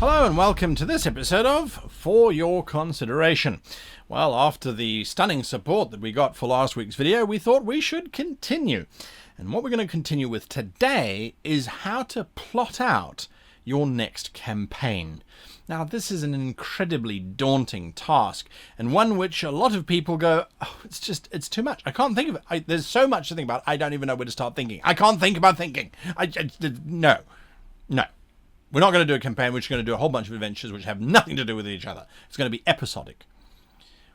Hello and welcome to this episode of For Your Consideration. Well, after the stunning support that we got for last week's video, we thought we should continue. And what we're going to continue with today is how to plot out your next campaign. Now, this is an incredibly daunting task, and one which a lot of people go, oh, it's too much. I can't think of it. There's so much to think about. I don't even know where to start thinking. I can't think about thinking. No. We're not going to do a campaign. We're just going to do a whole bunch of adventures which have nothing to do with each other. It's going to be episodic.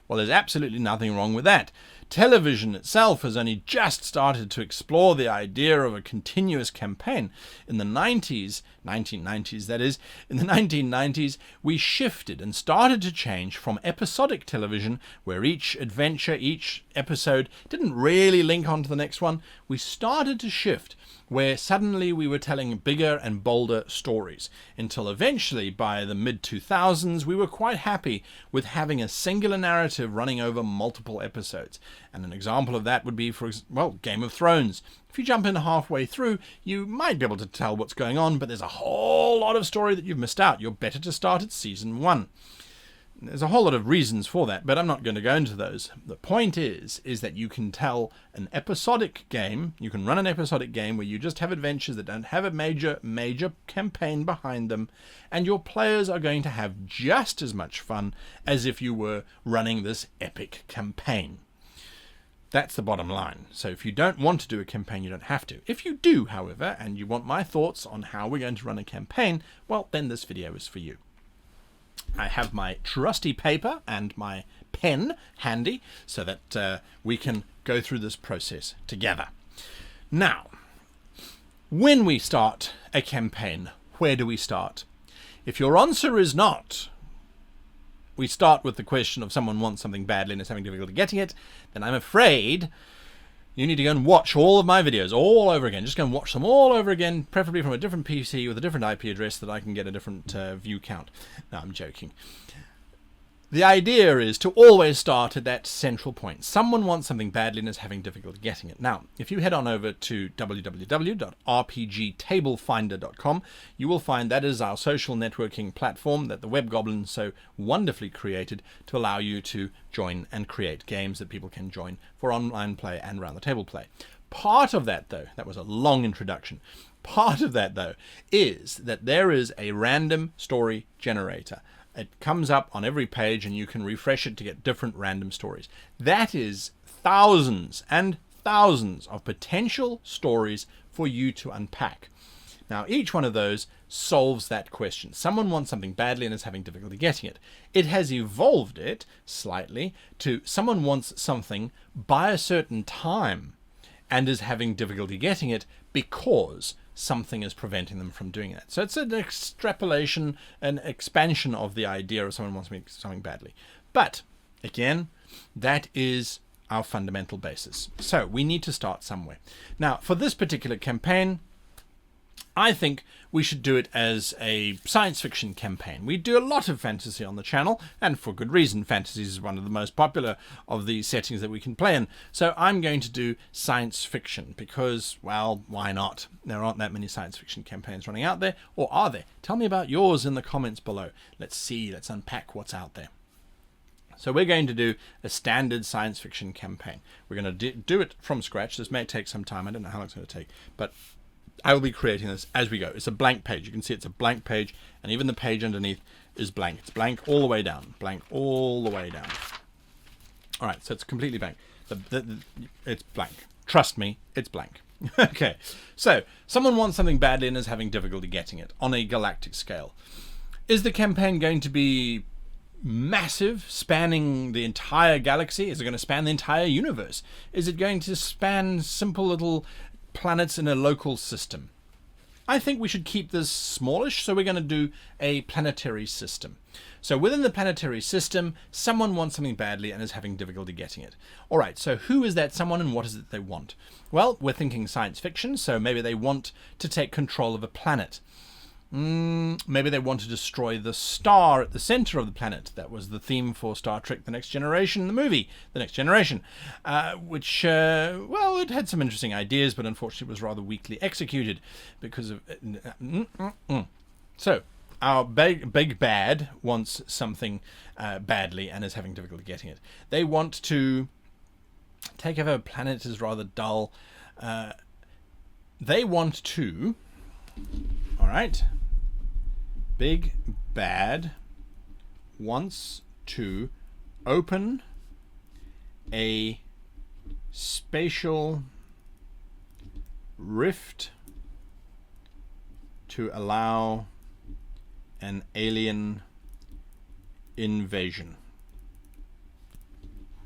Well, there's absolutely nothing wrong with that. Television itself has only just started to explore the idea of a continuous campaign. In the 1990s that is, in the 1990s, we shifted and started to change from episodic television, where each adventure, each episode didn't really link onto the next one. We started to shift where suddenly we were telling bigger and bolder stories, until eventually, by the mid-2000s, we were quite happy with having a singular narrative running over multiple episodes. And an example of that would be, Game of Thrones. If you jump in halfway through, you might be able to tell what's going on, but there's a whole lot of story that you've missed out. You're better to start at season 1. There's a whole lot of reasons for that, but I'm not going to go into those. The point is that you can tell an episodic game, you can run an episodic game where you just have adventures that don't have a major campaign behind them, and your players are going to have just as much fun as if you were running this epic campaign. That's the bottom line. So if you don't want to do a campaign, you don't have to. If you do, however, and you want my thoughts on how we're going to run a campaign, well, then this video is for you. I have my trusty paper and my pen handy so that we can go through this process together. Now, when we start a campaign, where do we start? If your answer is not, we start with the question of someone wants something badly and is having difficulty getting it, then I'm afraid you need to go and watch all of my videos all over again. Just go and watch them all over again, preferably from a different PC with a different IP address that I can get a different view count. No, I'm joking. The idea is to always start at that central point. Someone wants something badly and is having difficulty getting it. Now, if you head on over to www.rpgtablefinder.com, you will find that is our social networking platform that the Web Goblin so wonderfully created to allow you to join and create games that people can join for online play and round the table play. Part of that, though, that was a long introduction. Part of that, though, is that there is a random story generator. It comes up on every page and you can refresh it to get different random stories. That is thousands and thousands of potential stories for you to unpack. Now, each one of those solves that question. Someone wants something badly and is having difficulty getting it. It has evolved it slightly to someone wants something by a certain time and is having difficulty getting it because something is preventing them from doing that. So it's an extrapolation, an expansion of the idea of someone wants something badly. But again, that is our fundamental basis. So we need to start somewhere. Now, for this particular campaign, I think we should do it as a science fiction campaign. We do a lot of fantasy on the channel, and for good reason. Fantasy is one of the most popular of the settings that we can play in. So I'm going to do science fiction because, well, why not? There aren't that many science fiction campaigns running out there, or are there? Tell me about yours in the comments below. Let's unpack what's out there. So we're going to do a standard science fiction campaign. We're going to do it from scratch. This may take some time. I don't know how long it's going to take, but I will be creating this as we go. It's a blank page. You can see it's a blank page, and even the page underneath is blank. It's blank all the way down. Blank all the way down. All right, so it's completely blank. It's blank. Trust me, it's blank. Okay, so someone wants something badly and is having difficulty getting it on a galactic scale. Is the campaign going to be massive, spanning the entire galaxy? Is it going to span the entire universe? Is it going to span simple little planets in a local system? I think we should keep this smallish, so we're going to do a planetary system. So within the planetary system, someone wants something badly and is having difficulty getting it. All right, so who is that someone and what is it they want? Well, we're thinking science fiction, so maybe they want to take control of a planet. Maybe they want to destroy the star at the center of the planet. That was the theme for Star Trek The Next Generation, the movie The Next Generation, which, it had some interesting ideas, but unfortunately was rather weakly executed because of... So, our big bad wants something badly and is having difficulty getting it. They want to take over a planet is rather dull. They want to, all right, big bad wants to open a spatial rift to allow an alien invasion.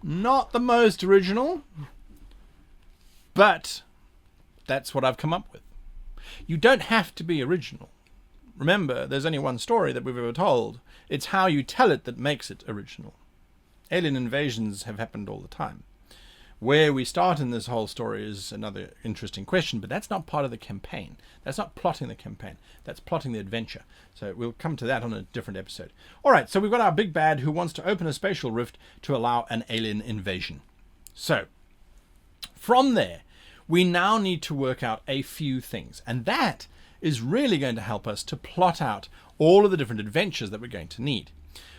Not the most original, but that's what I've come up with. You don't have to be original. Remember, there's only one story that we've ever told. It's how you tell it that makes it original. Alien invasions have happened all the time. Where we start in this whole story is another interesting question, but that's not part of the campaign. That's not plotting the campaign. That's plotting the adventure. So we'll come to that on a different episode. All right, so we've got our big bad who wants to open a spatial rift to allow an alien invasion. So from there, we now need to work out a few things, and that is really going to help us to plot out all of the different adventures that we're going to need.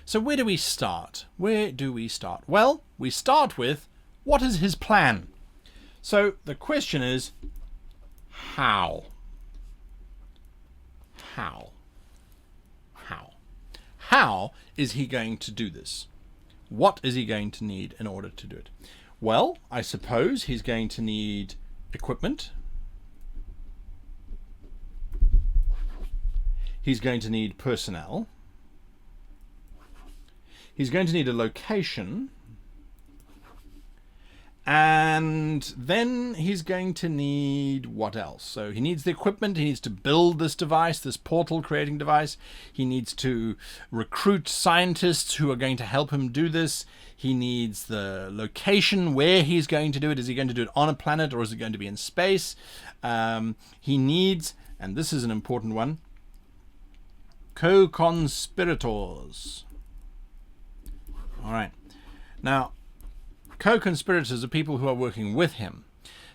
So where do we start? Where do we start? Well, we start with, what is his plan? So the question is, how? How? How? How is he going to do this? What is he going to need in order to do it? Well, I suppose he's going to need equipment. He's going to need personnel. He's going to need a location. And then he's going to need what else? So he needs the equipment. He needs to build this device, this portal creating device. He needs to recruit scientists who are going to help him do this. He needs the location where he's going to do it. Is he going to do it on a planet or is it going to be in space? He needs, and this is an important one, co-conspirators. All right. Now, co-conspirators are people who are working with him.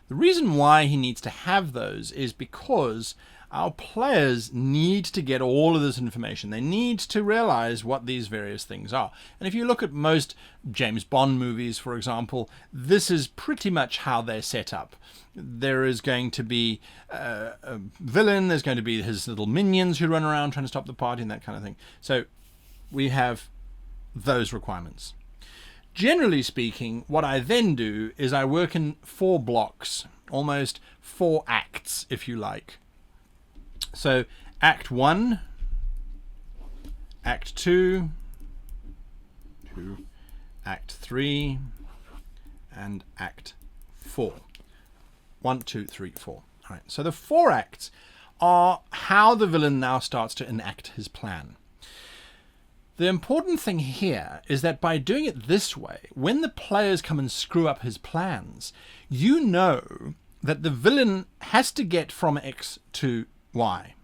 The reason why he needs to have those is because our players need to get all of this information. They need to realize what these various things are. And if you look at most James Bond movies, for example, this is pretty much how they're set up. There is going to be a villain, there's going to be his little minions who run around trying to stop the party and that kind of thing. So we have those requirements. Generally speaking, what I then do is I work in 4 blocks, almost 4 acts, if you like. So Act 1, Act 2, Act 3, and Act 4. 1, 2, 3, 4. All right. So the 4 acts are how the villain now starts to enact his plan. The important thing here is that by doing it this way, when the players come and screw up his plans, you know that the villain has to get from X to Y.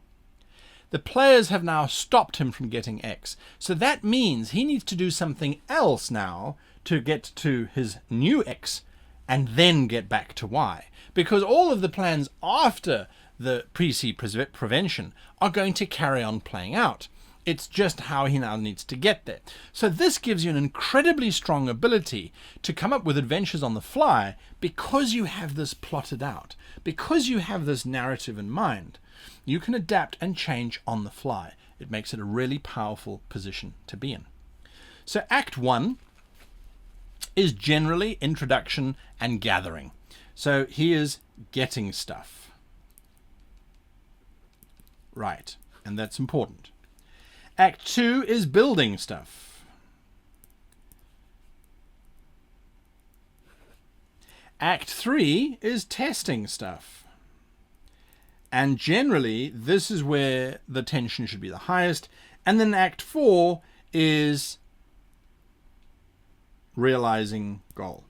The players have now stopped him from getting X. So that means he needs to do something else now to get to his new X and then get back to Y. Because all of the plans after the pre-C prevention are going to carry on playing out. It's just how he now needs to get there. So this gives you an incredibly strong ability to come up with adventures on the fly because you have this plotted out, because you have this narrative in mind. You can adapt and change on the fly. It makes it a really powerful position to be in. So Act 1 is generally introduction and gathering. So he is getting stuff. Right, and that's important. Act 2 is building stuff. Act 3 is testing stuff. And generally, this is where the tension should be the highest. And then Act 4 is realizing goal.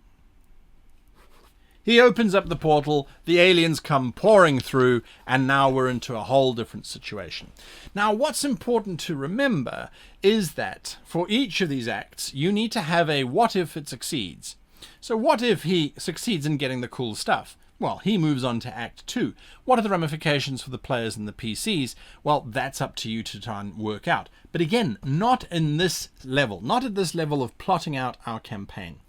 He opens up the portal, the aliens come pouring through, and now we're into a whole different situation. Now, what's important to remember is that for each of these acts, you need to have a what if it succeeds. So what if he succeeds in getting the cool stuff? Well, he moves on to Act 2. What are the ramifications for the players and the PCs? Well, that's up to you to try and work out. But again, not in this level, not at this level of plotting out our campaign.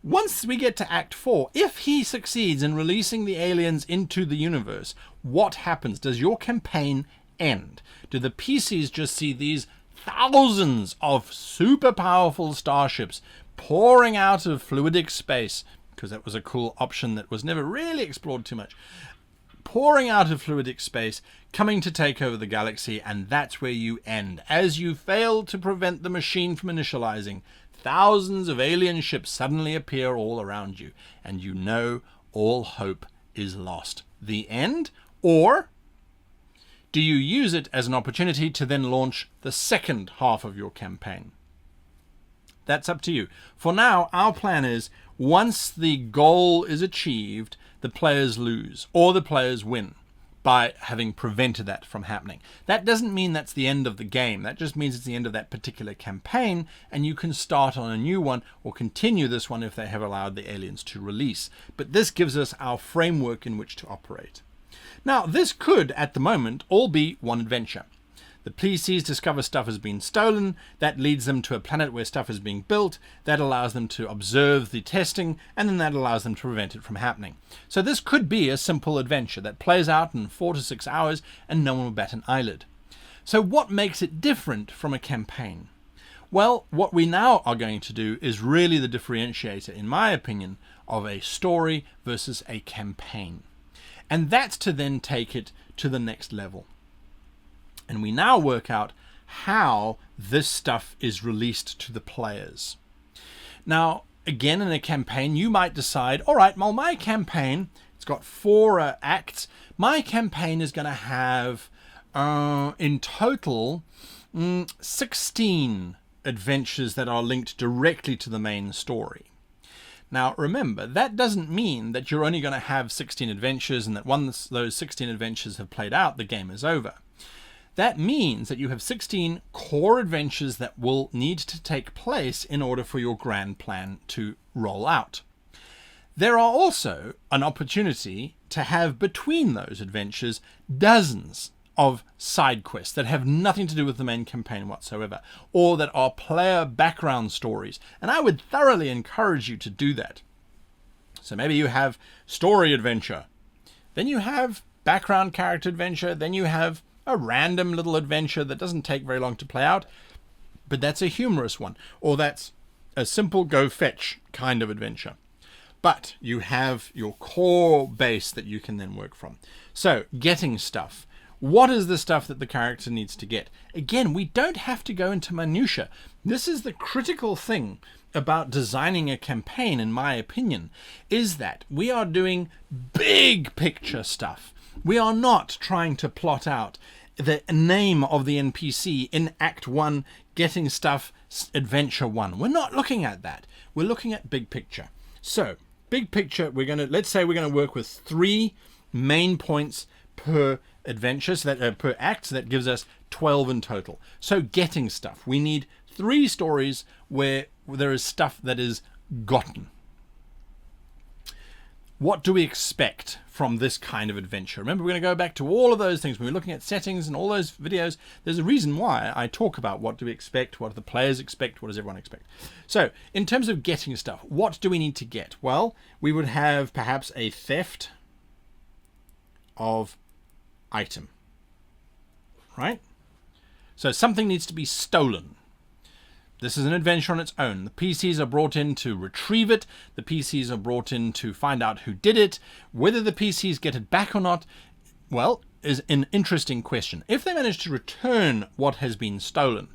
Once we get to Act 4, if he succeeds in releasing the aliens into the universe, what happens? Does your campaign end? Do the PCs just see these thousands of super powerful starships pouring out of fluidic space, because that was a cool option that was never really explored too much, pouring out of fluidic space, coming to take over the galaxy, and that's where you end. As you fail to prevent the machine from initializing, thousands of alien ships suddenly appear all around you, and you know all hope is lost. The end? Or do you use it as an opportunity to then launch the second half of your campaign? That's up to you. For now, our plan is, once the goal is achieved, the players lose, or the players win, by having prevented that from happening. That doesn't mean that's the end of the game. That just means it's the end of that particular campaign, and you can start on a new one or continue this one if they have allowed the aliens to release. But this gives us our framework in which to operate. Now, this could, at the moment, all be one adventure. The PCs discover stuff has been stolen. That leads them to a planet where stuff is being built. That allows them to observe the testing, and then that allows them to prevent it from happening. So this could be a simple adventure that plays out in 4 to 6 hours, and no one will bat an eyelid. So what makes it different from a campaign? Well, what we now are going to do is really the differentiator, in my opinion, of a story versus a campaign. And that's to then take it to the next level. And we now work out how this stuff is released to the players. Now, again, in a campaign, you might decide, all right, well, my campaign, it's got 4 acts. My campaign is going to have, in total, 16 adventures that are linked directly to the main story. Now, remember, that doesn't mean that you're only going to have 16 adventures and that once those 16 adventures have played out, the game is over. That means that you have 16 core adventures that will need to take place in order for your grand plan to roll out. There are also an opportunity to have between those adventures dozens of side quests that have nothing to do with the main campaign whatsoever, or that are player background stories. And I would thoroughly encourage you to do that. So maybe you have story adventure, then you have background character adventure, then you have a random little adventure that doesn't take very long to play out, but that's a humorous one, or that's a simple go fetch kind of adventure. But you have your core base that you can then work from. So, getting stuff. What is the stuff that the character needs to get? Again, we don't have to go into minutia. This is the critical thing about designing a campaign, in my opinion, is that we are doing big picture stuff. We are not trying to plot out the name of the NPC in Act 1, getting stuff, Adventure 1. We're not looking at that. We're looking at big picture. So, big picture, let's say we're going to work with 3 main points per adventure, so that per act, so that gives us 12 in total. So, getting stuff. We need 3 stories where there is stuff that is gotten. What do we expect from this kind of adventure? Remember, we're going to go back to all of those things. When we're looking at settings and all those videos, there's a reason why I talk about what do we expect, what do the players expect, what does everyone expect. So, in terms of getting stuff, what do we need to get? Well, we would have perhaps a theft of item, right? So something needs to be stolen. This is an adventure on its own. The PCs are brought in to retrieve it. The PCs are brought in to find out who did it. Whether the PCs get it back or not, well, is an interesting question. If they manage to return what has been stolen,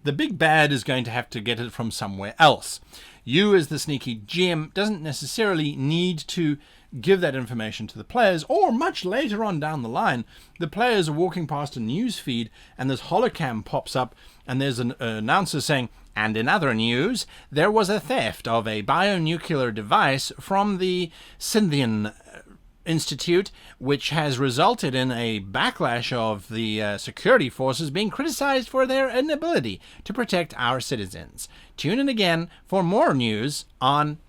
the big bad is going to have to get it from somewhere else. You, as the sneaky GM, doesn't necessarily need to give that information to the players, or much later on down the line, the players are walking past a news feed and this holocam pops up and there's an announcer saying, and in other news, there was a theft of a bionuclear device from the Scythian Institute, which has resulted in a backlash of the security forces being criticized for their inability to protect our citizens. Tune in again for more news on,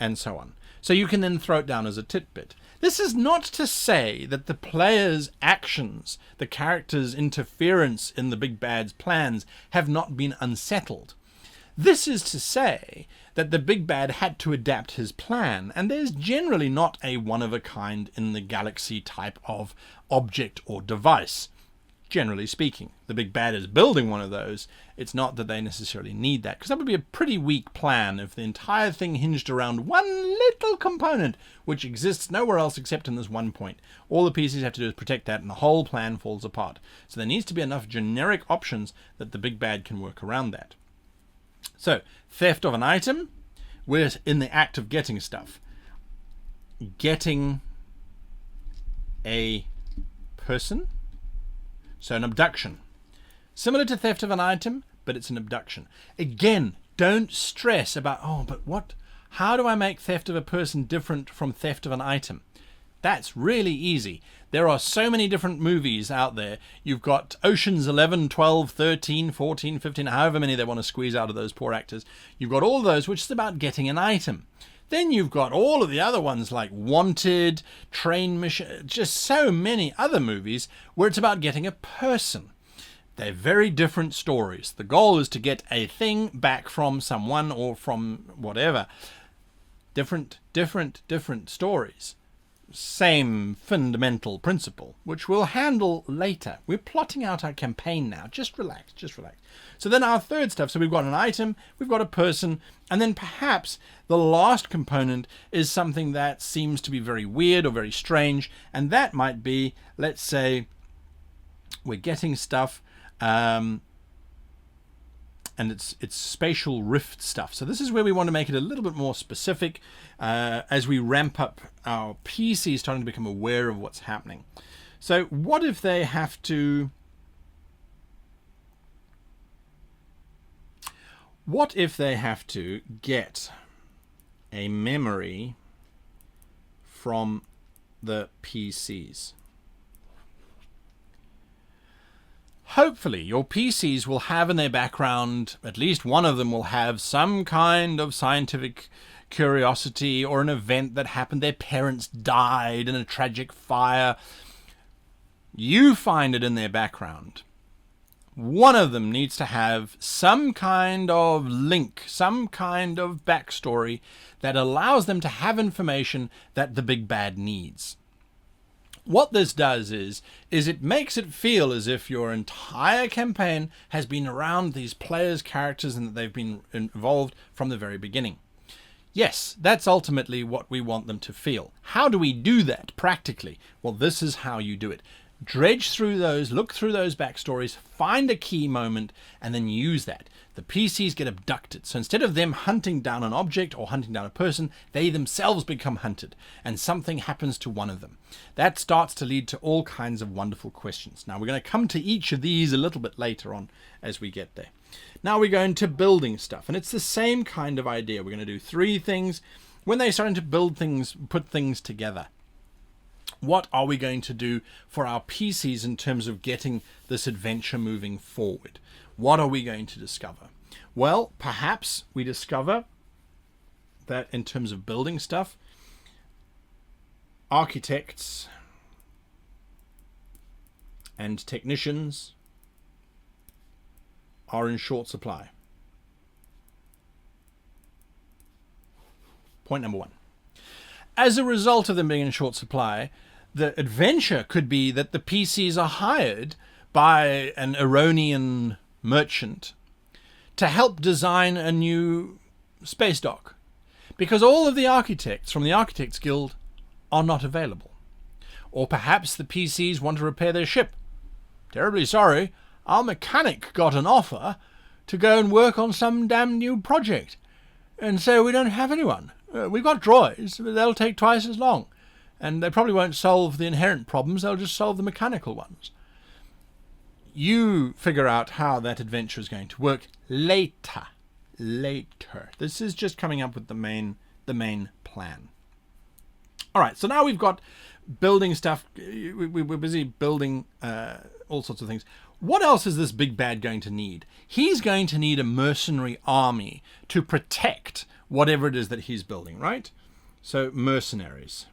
and so on. So you can then throw it down as a tidbit. This is not to say that the player's actions, the character's interference in the big bad's plans, have not been unsettled. This is to say that the big bad had to adapt his plan, and there's generally not a one-of-a-kind in the galaxy type of object or device. Generally speaking, the big bad is building one of those. It's not that they necessarily need that, because that would be a pretty weak plan if the entire thing hinged around one little component, which exists nowhere else except in this one point. All the PCs have to do is protect that, and the whole plan falls apart. So there needs to be enough generic options that the big bad can work around that. So, theft of an item, we're in the act of getting stuff. Getting a person, so an abduction. Similar to theft of an item, but it's an abduction. Again, don't stress about, how do I make theft of a person different from theft of an item? That's really easy. There are so many different movies out there. You've got Ocean's 11, 12, 13, 14, 15, however many they want to squeeze out of those poor actors. You've got all those, which is about getting an item. Then you've got all of the other ones like Wanted, Train Mission, just so many other movies where it's about getting a person. They're very different stories. The goal is to get a thing back from someone or from whatever. Different stories. Same fundamental principle, which we'll handle later. We're plotting out our campaign now. Just relax. So then our third stuff, so we've got an item, we've got a person, and then perhaps the last component is something that seems to be very weird or very strange, and that might be, let's say, we're getting stuff, and it's spatial rift stuff. So this is where we want to make it a little bit more specific as we ramp up our PC starting to become aware of what's happening. So what if they have to... get a memory from the PCs? Hopefully your PCs will have in their background, at least one of them will have some kind of scientific curiosity or an event that happened. Their parents died in a tragic fire. You find it in their background. One of them needs to have some kind of link, some kind of backstory that allows them to have information that the big bad needs. What this does is it makes it feel as if your entire campaign has been around these players' characters and that they've been involved from the very beginning. Yes, that's ultimately what we want them to feel. How do we do that practically? Well, this is how you do it. Dredge through those, look through those backstories, find a key moment, and then use that. The PCs get abducted. So instead of them hunting down an object or hunting down a person, they themselves become hunted, and something happens to one of them. That starts to lead to all kinds of wonderful questions. Now, we're going to come to each of these a little bit later on as we get there. Now we go into building stuff, and it's the same kind of idea. We're going to do three things. When they're starting to build things, put things together, what are we going to do for our PCs in terms of getting this adventure moving forward? What are we going to discover? Well, perhaps we discover that in terms of building stuff, architects and technicians are in short supply. Point number one. As a result of them being in short supply, the adventure could be that the PCs are hired by an Iranian merchant to help design a new space dock, because all of the architects from the Architects Guild are not available. Or perhaps the PCs want to repair their ship. Terribly sorry, our mechanic got an offer to go and work on some damn new project, and so we don't have anyone. We've got droids, but they'll take twice as long, and they probably won't solve the inherent problems, they'll just solve the mechanical ones. You figure out how that adventure is going to work later. This is just coming up with the main plan. All right, so now we've got building stuff. We're busy building all sorts of things. What else is this big bad going to need? He's going to need a mercenary army to protect whatever it is that he's building, right? So mercenaries.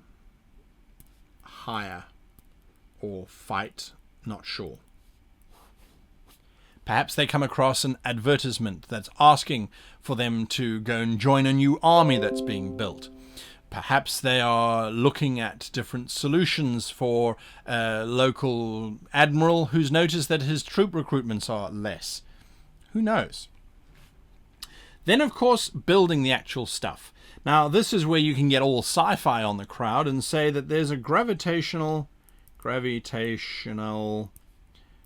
hire or fight, not sure. Perhaps they come across an advertisement that's asking for them to go and join a new army that's being built. Perhaps they are looking at different solutions for a local admiral who's noticed that his troop recruitments are less. Who knows? Then, of course, building the actual stuff. Now, this is where you can get all sci-fi on the crowd and say that there's a gravitational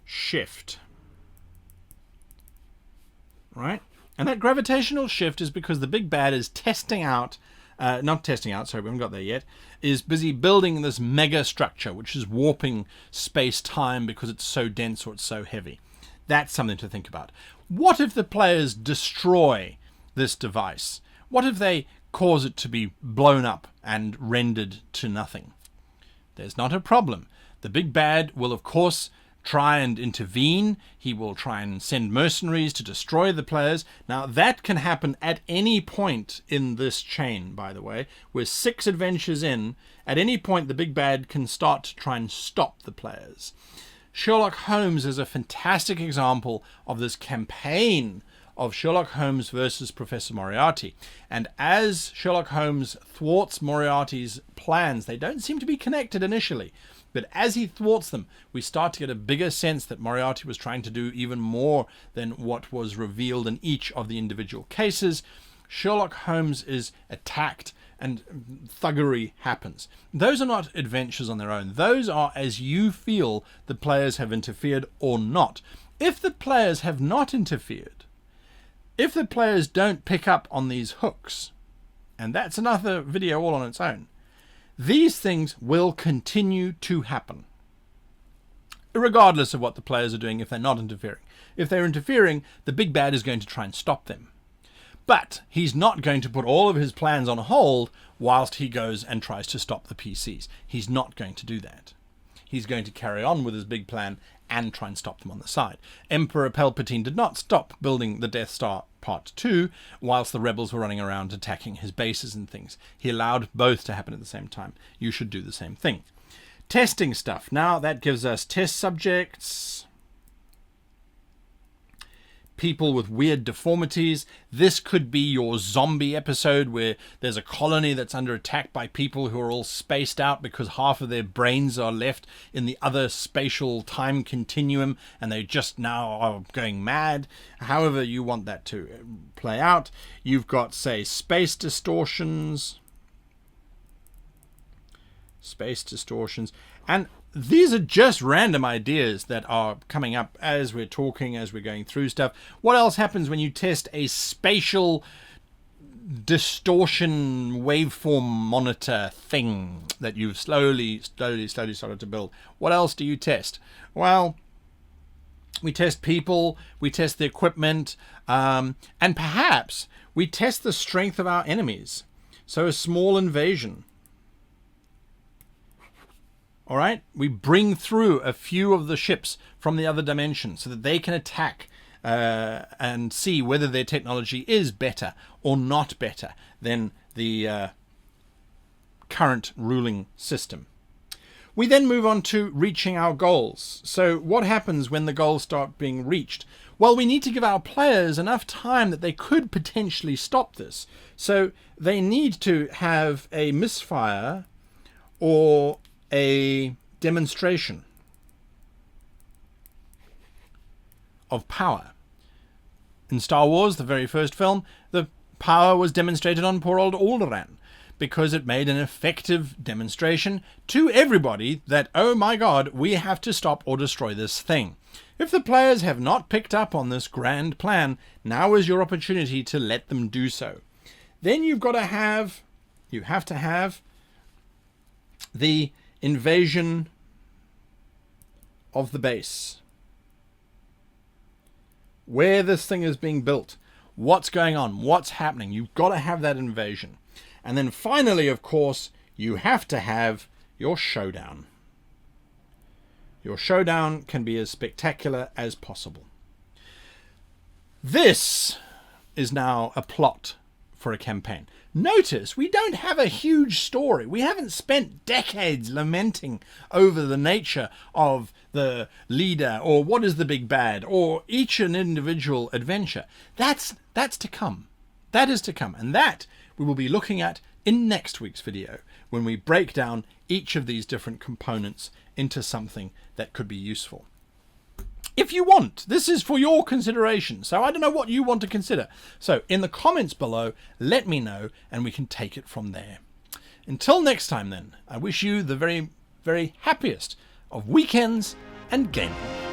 shift. Right? And that gravitational shift is because the big bad is we haven't got there yet, is busy building this mega structure, which is warping space-time because it's so dense or it's so heavy. That's something to think about. What if the players destroy this device? What if they cause it to be blown up and rendered to nothing? There's not a problem. The big bad will, of course, try and intervene. He will try and send mercenaries to destroy the players. Now, that can happen at any point in this chain, by the way. We're 6 adventures in. At any point, the big bad can start to try and stop the players. Sherlock Holmes is a fantastic example of this campaign of Sherlock Holmes versus Professor Moriarty. And as Sherlock Holmes thwarts Moriarty's plans, they don't seem to be connected initially. But as he thwarts them, we start to get a bigger sense that Moriarty was trying to do even more than what was revealed in each of the individual cases. Sherlock Holmes is attacked and thuggery happens. Those are not adventures on their own. Those are as you feel the players have interfered or not. If the players have not interfered, if the players don't pick up on these hooks, and that's another video all on its own, these things will continue to happen, regardless of what the players are doing if they're not interfering. If they're interfering, the big bad is going to try and stop them. But he's not going to put all of his plans on hold whilst he goes and tries to stop the PCs. He's not going to do that. He's going to carry on with his big plan and try and stop them on the side. Emperor Palpatine did not stop building the Death Star Part 2 whilst the rebels were running around attacking his bases and things. He allowed both to happen at the same time. You should do the same thing. Testing stuff. Now that gives us test subjects, people with weird deformities. This could be your zombie episode where there's a colony that's under attack by people who are all spaced out because half of their brains are left in the other spatial time continuum and they just now are going mad. However you want that to play out. You've got, say, space distortions, and these are just random ideas that are coming up as we're talking, as we're going through stuff. What else happens when you test a spatial distortion waveform monitor thing that you've slowly started to build? What else do you test? Well, we test people, we test the equipment, and perhaps we test the strength of our enemies. So a small invasion. All right, we bring through a few of the ships from the other dimension so that they can attack and see whether their technology is better or not better than the current ruling system. We then move on to reaching our goals. So what happens when the goals start being reached? Well, we need to give our players enough time that they could potentially stop this. So they need to have a misfire or a demonstration of power. In Star Wars, the very first film, the power was demonstrated on poor old Alderaan because it made an effective demonstration to everybody that, oh my God, we have to stop or destroy this thing. If the players have not picked up on this grand plan, now is your opportunity to let them do so. Then you have to have the invasion of the base. Where this thing is being built, what's going on, what's happening. You've got to have that invasion. And then finally, of course, you have to have your showdown. Your showdown can be as spectacular as possible. This is now a plot for a campaign. notice we don't have a huge story. We haven't spent decades lamenting over the nature of the leader or what is the big bad or each an individual adventure. That's to come. That is to come. And that we will be looking at in next week's video when we break down each of these different components into something that could be useful. If you want, this is for your consideration. So I don't know what you want to consider. So in the comments below, let me know and we can take it from there. Until next time then, I wish you the very, very happiest of weekends and gaming.